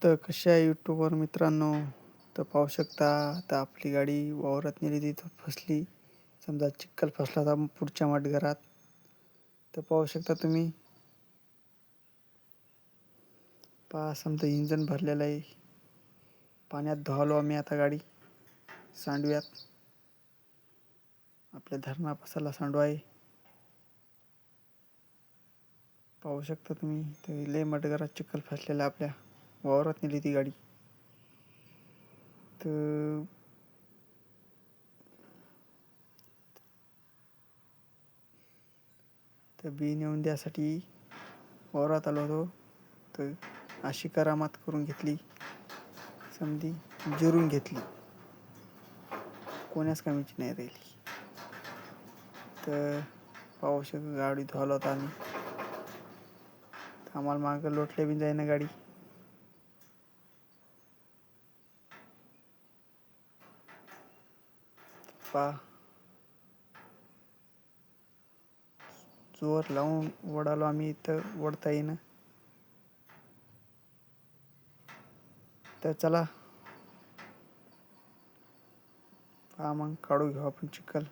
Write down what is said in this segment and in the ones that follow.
तर कशा आहे यूट्यूबवर मित्रांनो. तर पाहू शकता आता आपली गाडी वावरात नेली तिथं फसली. समजा चिखल फसला होता पुढच्या माठघरात. तर पाहू शकता तुम्ही. पहा समजा इंजन भरलेलं आहे. पाण्यात धुवालो आम्ही आता गाडी सांडव्यात. आपल्या धरणापासाला सांडवा आहे. पाहू शकता तुम्ही. तर लय मटघरात चिखल फसलेला आपल्या वावरात नेली ती गाडी. तर बी नेऊन द्यासाठी वावरात आलो होतो. तर अशी करामात करून घेतली, समधी जिरून घेतली, कोण्याच कामीची नाही राहिली. तर पाहू शकता गाडी धुवालो होता आम्ही. आम्हाला मागं लोटले बी जाईना गाडी. पा जोर लावून ओढालो आम्ही, तर ओढता येईना. तर चला पहा मग काढू घेऊ आपण चिखल.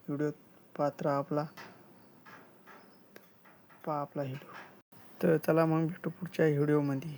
व्हिडिओ पाहत राहा आपला. पहा आपला व्हिडिओ. तर चला मग भेटू पुढच्या व्हिडिओमध्ये.